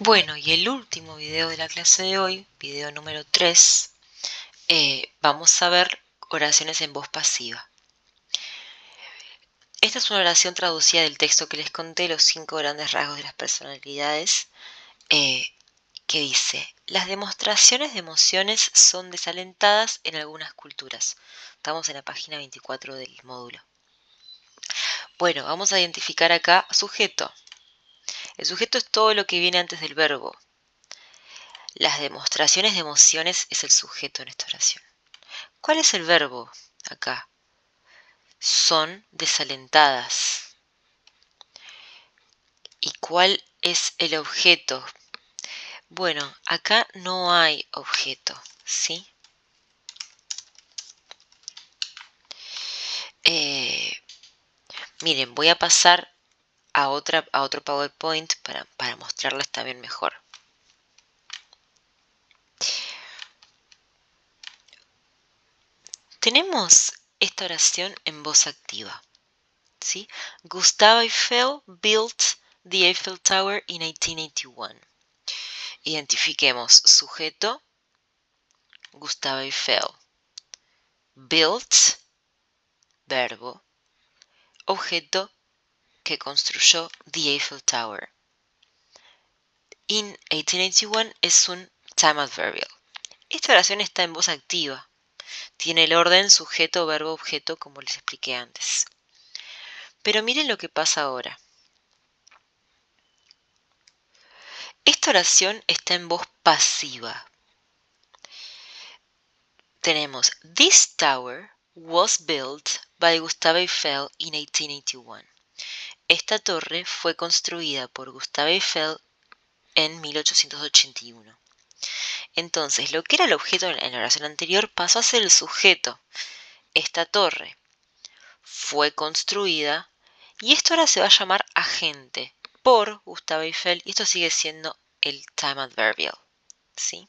Bueno, y el último video de la clase de hoy, video número 3, vamos a ver oraciones en voz pasiva. Esta es una oración traducida del texto que les conté, los 5 grandes rasgos de las personalidades, eh, que dice: las demostraciones de emociones son desalentadas en algunas culturas. Estamos en la página 24 del módulo. Bueno, vamos a identificar acá sujeto. El sujeto es todo lo que viene antes del verbo. Las demostraciones de emociones es el sujeto en esta oración. ¿Cuál es el verbo acá? Son desalentadas. ¿Y cuál es el objeto? Bueno, acá no hay objeto, ¿sí? Miren, voy a pasar a otro PowerPoint para mostrarles también mejor. Tenemos esta oración en voz activa, ¿sí? Gustave Eiffel built the Eiffel Tower in 1881. Identifiquemos sujeto, Gustave Eiffel. Built, verbo. Objeto, que construyó the Eiffel Tower. In 1881 es un time adverbial. Esta oración está en voz activa. Tiene el orden sujeto, verbo, objeto, como les expliqué antes. Pero miren lo que pasa ahora. Esta oración está en voz pasiva. Tenemos: This tower was built by Gustave Eiffel in 1881. Esta torre fue construida por Gustave Eiffel en 1881. Entonces, lo que era el objeto en la oración anterior pasó a ser el sujeto. Esta torre fue construida y esto ahora se va a llamar agente por Gustave Eiffel, y esto sigue siendo el time adverbial, ¿sí?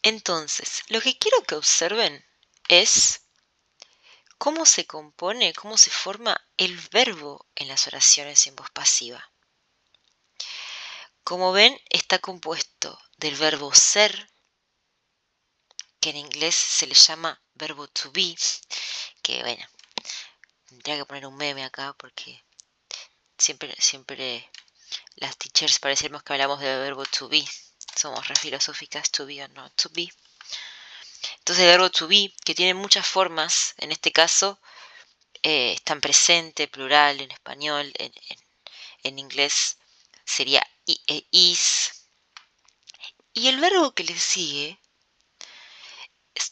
Entonces, lo que quiero que observen es cómo se compone, cómo se forma el verbo en las oraciones en voz pasiva. Como ven, está compuesto del verbo ser, que en inglés se le llama verbo to be, que bueno, tendría que poner un meme acá porque siempre las teachers parecemos que hablamos del verbo to be. Somos re filosóficas, to be o not to be. Entonces el verbo to be, que tiene muchas formas, en este caso está en presente, plural, en español, en inglés sería is. Y el verbo que le sigue,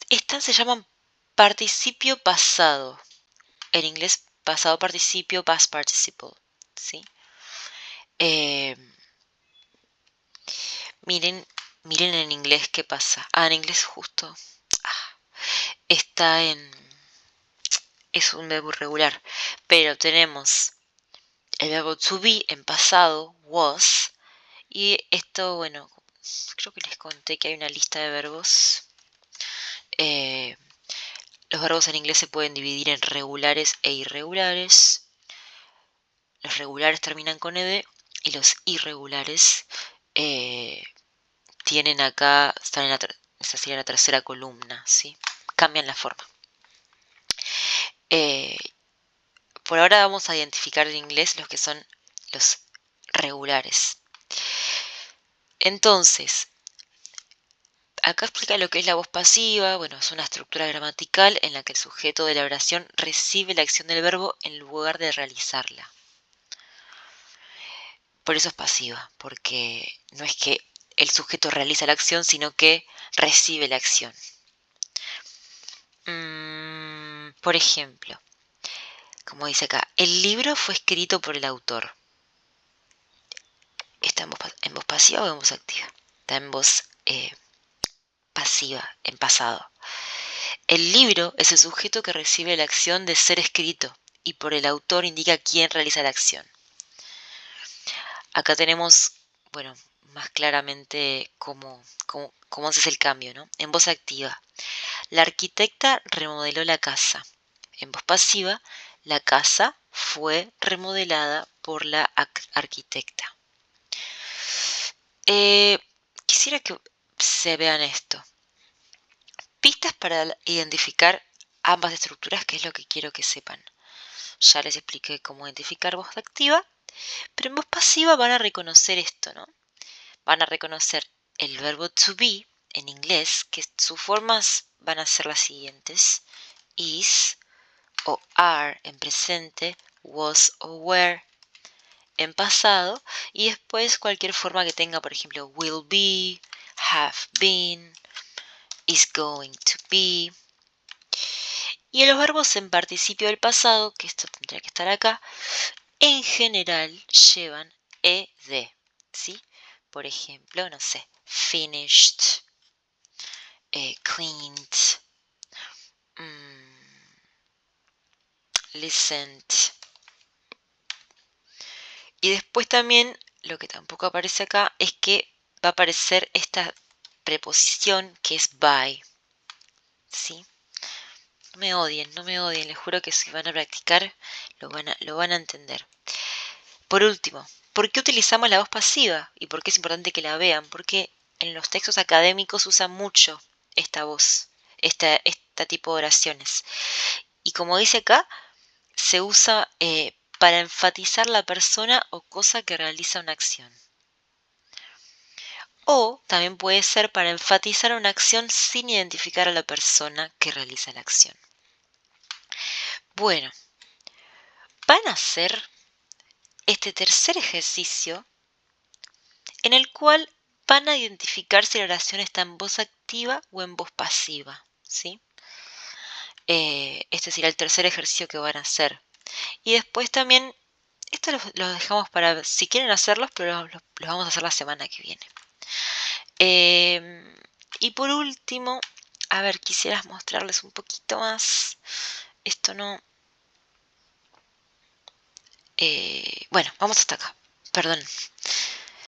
estas se llaman participio pasado. En inglés, pasado participio, past participle, ¿sí? Miren en inglés qué pasa. En inglés justo está en... es un verbo irregular, pero tenemos el verbo to be en pasado, was, y esto, bueno, creo que les conté que hay una lista de verbos. Los verbos en inglés se pueden dividir en regulares e irregulares. Los regulares terminan con ed y los irregulares tienen acá, están en esa sería la tercera columna, ¿sí? Cambian la forma. Por ahora vamos a identificar en inglés los que son los regulares. Entonces, acá explica lo que es la voz pasiva. Bueno, es una estructura gramatical en la que el sujeto de la oración recibe la acción del verbo en lugar de realizarla. Por eso es pasiva, porque no es que el sujeto realiza la acción, sino que recibe la acción. Por ejemplo, como dice acá, el libro fue escrito por el autor. ¿Está en voz pasiva o en voz activa? Está en voz pasiva, en pasado. El libro es el sujeto que recibe la acción de ser escrito y por el autor indica quién realiza la acción. Acá tenemos, bueno, más claramente cómo haces el cambio, ¿no? En voz activa, la arquitecta remodeló la casa. En voz pasiva, la casa fue remodelada por la arquitecta. Quisiera que se vean esto. Pistas para identificar ambas estructuras, que es lo que quiero que sepan. Ya les expliqué cómo identificar voz activa, pero en voz pasiva van a reconocer esto, ¿no? Van a reconocer el verbo to be en inglés, que sus formas van a ser las siguientes: is o are en presente, was o were en pasado, y después cualquier forma que tenga, por ejemplo, will be, have been, is going to be. Y los verbos en participio del pasado, que esto tendría que estar acá, en general llevan ed, ¿sí? Por ejemplo, no sé, finished, cleaned, listened. Y después también, lo que tampoco aparece acá, es que va a aparecer esta preposición que es by, ¿sí? No me odien, no me odien, les juro que si van a practicar lo van a entender. Por último, ¿por qué utilizamos la voz pasiva? ¿Y por qué es importante que la vean? Porque en los textos académicos usa mucho esta voz, este tipo de oraciones. Y como dice acá, se usa para enfatizar la persona o cosa que realiza una acción. O también puede ser para enfatizar una acción sin identificar a la persona que realiza la acción. Bueno, van a hacer este tercer ejercicio en el cual van a identificar si la oración está en voz activa o en voz pasiva, ¿sí? Este será el tercer ejercicio que van a hacer. Y después también, esto los dejamos para, si quieren hacerlos, pero los vamos a hacer la semana que viene. Y por último, a ver, quisiera mostrarles un poquito más. Esto no... bueno, vamos hasta acá. Perdón,